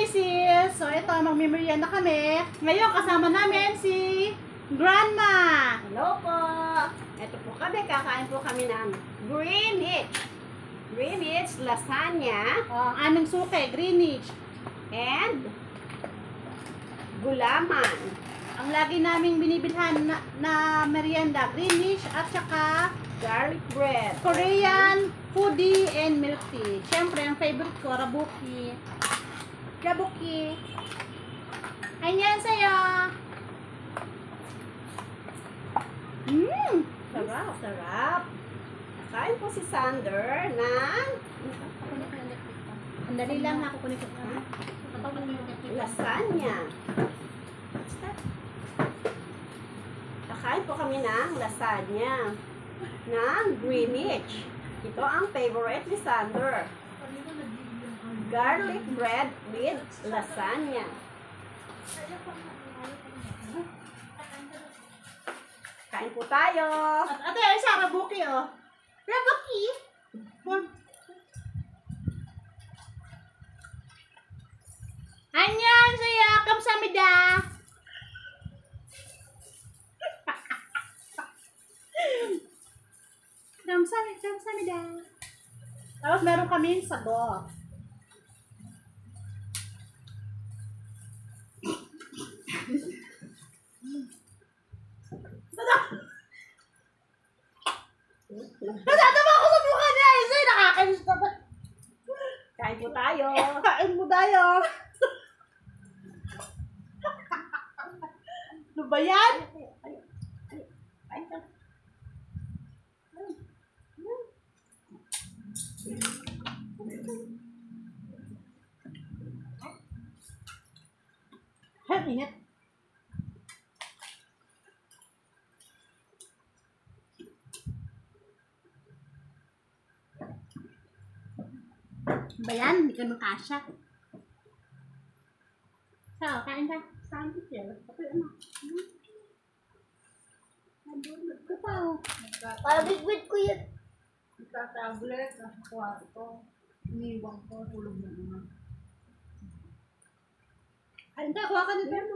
misis! So ito, magmimerienda kami. Ngayon kasama namin si Grandma. Hello po! Ito po kami, kakain po kami ng Greenwich. Greenwich lasagna Ang aming suke, Greenwich. and gulaman. Ang lagi naming binibilhan na merienda, Greenwich at saka Garlic bread. Korean foodie and milk tea. Siyempre, ang favorite ko, rabuki. Rabuki. Ayan sa'yo. Sarap, sarap. Kain po si Sander ng Ang dali lang ako kunin ko. lasagna. Kakain po kami ng lasagna ng Greenwich. Ito ang favorite ni Sander. Garlic bread with lasagna. Kain po tayo. At ate, ay sa rabuki oh. Rabuki? Anyan saya kamsamida. Kamsamida. Tapos meron kaming sago. Natatawa ako sa mukha niya. Isa, nakakainis na ba? Kain po tayo. Kain mo tayo. Ano ba yan? Ingat. Ba yan? Hindi ka makasya. So, kain ka. Saan ko siya? Kapag ano? Kapaw. Pabigwit ko yun. Nagtatablet. Nasa kwarto. Iniwan ko. Tulog na naman. Kain ka. Kuha ka na tayo.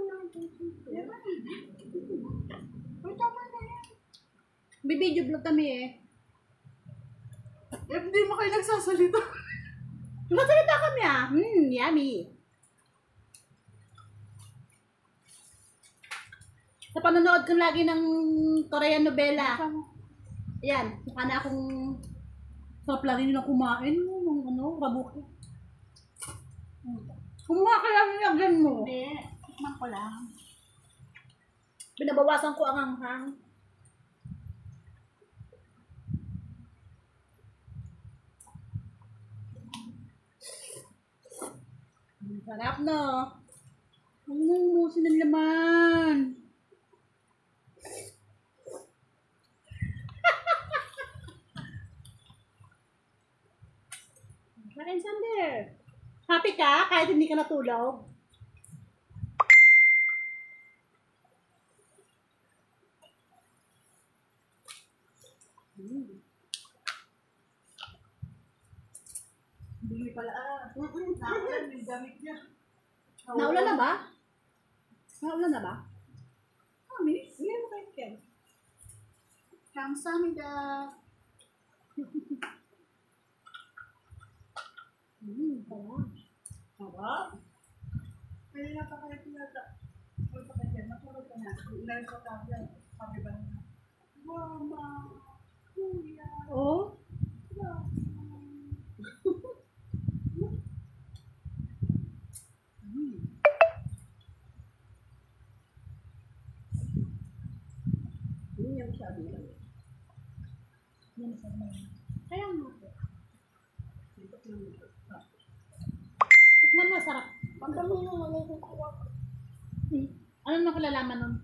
Uy, tama na yan. Bibidyo vlog kami eh. Hindi mo kayo nagsasalita. Magsalita kami ah. Yummy. Sa panonood ko lagi ng Korean novela. Yan. Mukha na akong sarap lagi nila kumain. Ng ano, rabuki. Kumuha ka lang yung lagyan mo. Hindi. Tikman ko lang. Binabawasan ko ang hanghang. Sarap no. Ano umusin ng laman? Kain Sander. Happy ka kahit hindi ka natulog? Bili pala. Naulan yung gamit niya. Naulan na ba? Naulan na ba? Miss, hindi mo kayo Ken. Kamsamida. Sarap. Kanina pa kayo pinata. Huwag pa kayo dyan. Matulog ka na. Ilan ko tayo. Sabi ba na? Mama. Kuya. Oh? Yun yung sabi lang. Yan sa mga. Kaya nga po. Tikman mo, sarap. Magdami naman yung kukuha ko. Ano na kalalaman nun?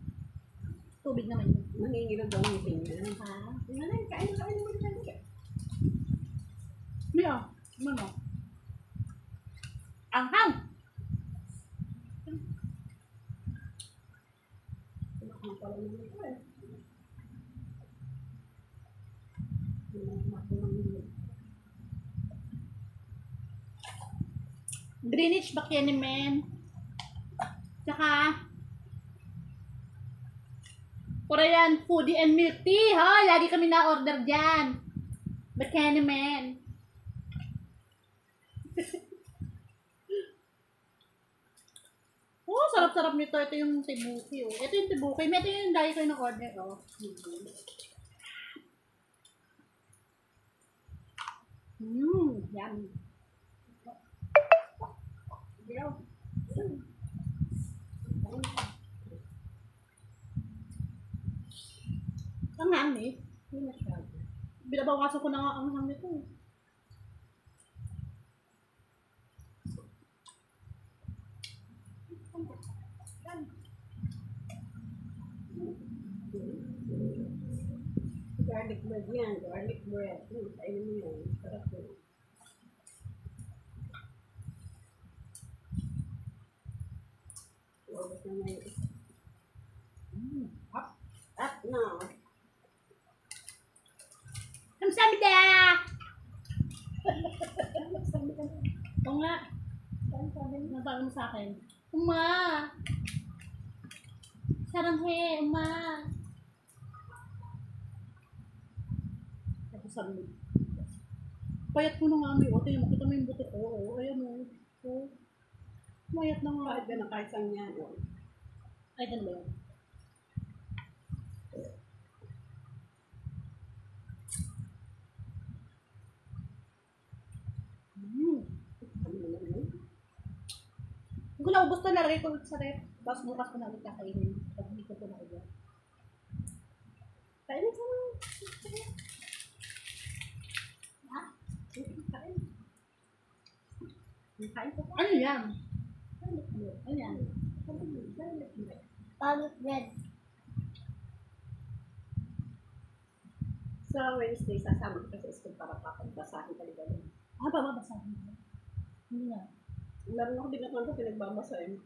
Tubig naman yun. Mangingilag daw yung tingin. Ha? Tingnan na, kain mo dyan. Mio, ano? Anghang! Greenwich Buchanan. Tsaka Korean foodie and milk tea. Ha, lagi kami na-order dyan. Buchanan. Oh, sarap-sarap nito. Ito yung tibuki. Oh. Ito yung tibuki. Ito yung lagi ko yung order. Oh. Yummy. Ang hang eh. Binabawasan ko na nga ang hang nito. Garlic bread yan. Garlic bread. Ayun mo yan. Sarap yun. Ubus na may isa. Up now. Kamsahamnida! Oo nga. Nabalo mo sa akin. Uma! Saranghe, uma! Tapos sabi mo. Payat mo na nga may ote. Makita mo yung buto ko. Oh, ayan o. Oh. Mayat na nga. Kahit na kahit saan yan. Ay, ganun ba yun? Hindi ko naubos to, nalagay ko sa rep. Tapos bukas ko na ulit kakainin. Pag hindi ko na ulit. Kainin ko na. Ha? Kain. Kain ko. Ano yan? Ano yan? Garlic bread. So, Wednesday, sasama ko sa school para papagbasahin talaga yun. Ah, babasahin ko. Hindi nga. Meron ako din ako pinagbabasa eh.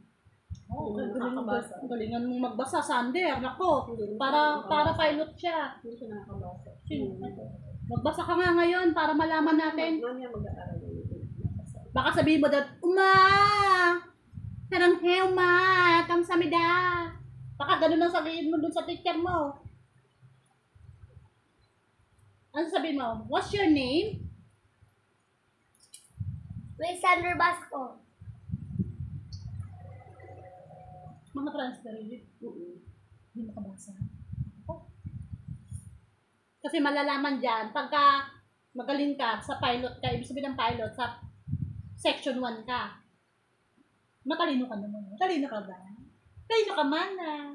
Oo, Hindi galingan nakakabasa. galingan mong magbasa, Sander. Nako, para pilot siya. Hindi siya nakakabasa. Magbasa ka nga ngayon para malaman natin. Mamaya mag-aaral yun. Baka sabihin mo daw, Uma! Saranghe, Uma! Kamsamida! Baka ganun ang sabihin mo dun sa teacher mo. Ano sabihin mo? What's your name? Sander Basco. Mga transfer yun. Hindi makabasa. Oh. Kasi malalaman dyan, pagka magaling ka sa pilot ka, ibig sabihin ng pilot, sa section 1 ka. Matalino ka naman. Matalino ka ba? Talino ka man ah.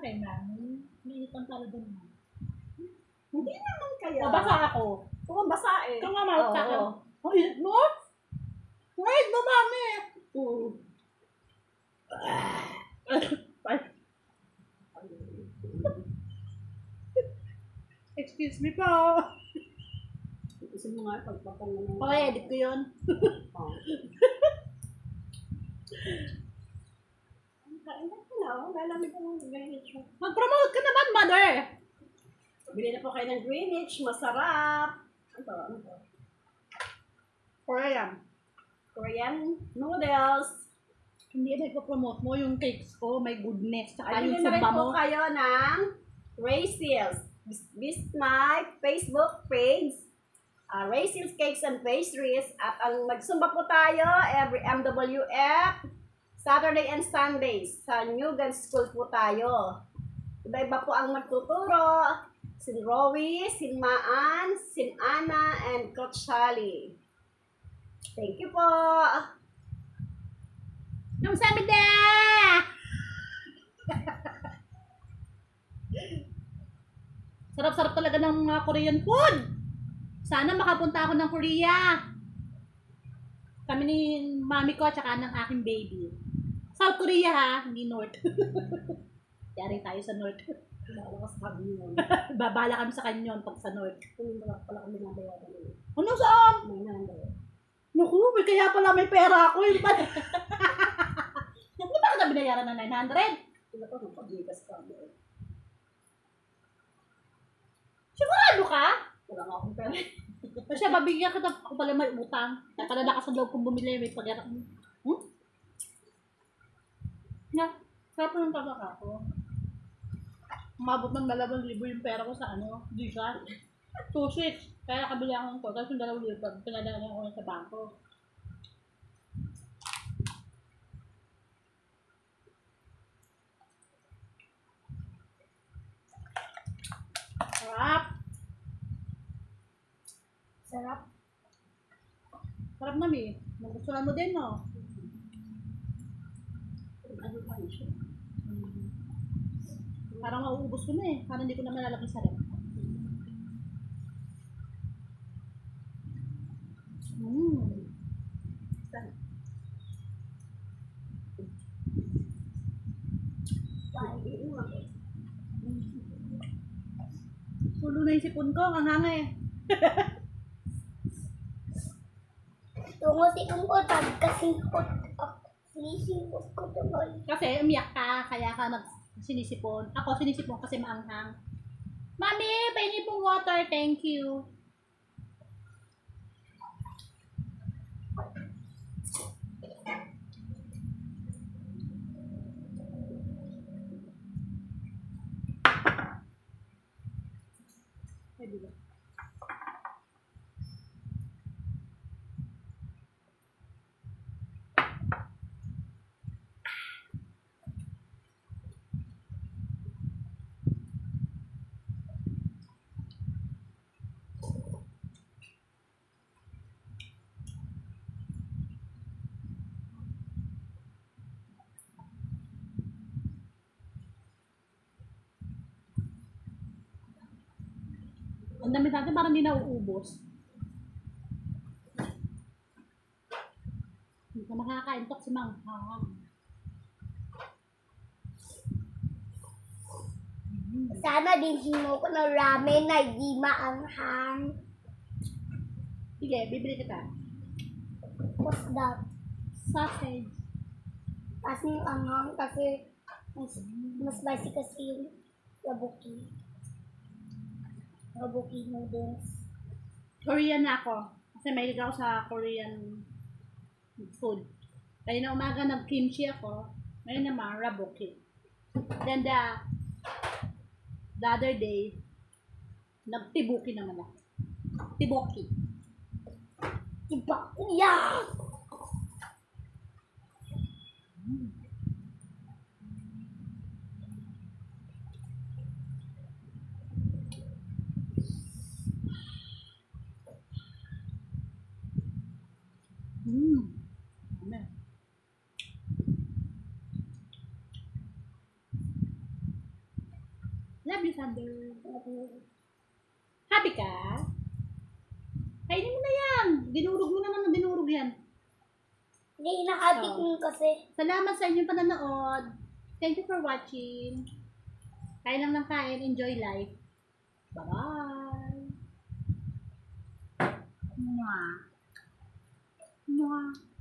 Kay mami. May itang pala doon. Hindi naman kaya. Mabasa ako. Oo, basa eh. Ikaw nga mawag sa akin. Oo. Ang init mo? Ang init mo, mami! Excuse me po. Gusto mo nga pagpapang naman. Okay, edit ko yun. Kain na ko na. Lalamig ang Greenwich. Mag-promote ka naman, mother! Bili na po kayo ng Greenwich. Masarap. Ano to? Korean. Korean noodles. Hindi na ipopromote mo yung cakes ko. May goodness. Tsaka Ay, yung bili na rin sumba po mo. kayo ng Racils. Visit my Facebook page. Racils Cakes and Pastries. At ang magsumba po tayo every MWF. Saturday and Sundays. Sa Newgan School po tayo. Iba-iba po ang magtuturo. Sin Rowie, Sin Maan, Sin Ana, and Coach Sally. Thank you po. Kamsamida! Sarap-sarap talaga ng mga Korean food. Sana makapunta ako ng Korea. Kami ni mami ko at saka ng aking baby. South Korea ha, hindi North. Yari tayo sa North. Wala ka sa kanyon. Babala kami sa kanyon pag sa North. Kung wala pala kami nabayaran yun. Ano saan? May nanday. Naku, may kaya pala may pera ako. Yung pala. Hindi ba kita binayaran ng 900? Sila pa nung pagligas ka. Sigurado ka? Wala nga akong pera. Kasi babigyan kita ako pala may utang. Nakalala ka sa loob kong bumili, may pag-arak. Na, sarap ng tagaka ko. Umabot ng 2,000 yung pera ko sa ano, Gcash. 2,600. Kaya kabili ako ng to. Tapos yung 2,000, pinadala ko na sa bangko. Sarap. Sarap. Sarap na, Mi. Nagustuhan mo din, no? Ano pa siya? Parang mauubos ko na eh. Parang hindi ko na malalaki sa rep. Tulo na yung sipon ko. Ang hanga eh. Tungo si Tungkot, kasingkot ako. Sinisingkot ko tuloy. Kasi umiyak ka. Kaya ka sinisipon. Ako sinisipon kasi maanghang. Mami, pahingi pong water. Thank you. Pwede ba? Ang dami natin parang hindi nauubos. Hindi ka makakaintok si Manghang. Sana din mo ko ng ramen na hindi maanghang. Sige, bibili kita. What's that? Sausage. Kasi yung anghang kasi mas spicy kasi yung rabuki. Rabuki noodles. Korean na ako. Kasi mahilig ako sa Korean food. Kaya na umaga nag-kimchi ako. Ngayon naman, rabuki. Then the other day, nagtibuki naman ako. Tiboki. Diba? Yeah! Ano? Love you, Sander. Happy ka? Kainin mo na yan. Dinurog mo naman ng dinurog yan. Hindi, nakatikong kasi. Salamat sa inyong pananood. Thank you for watching. Kain lang ng kain. Enjoy life. Bye-bye. Mwah. Mwah.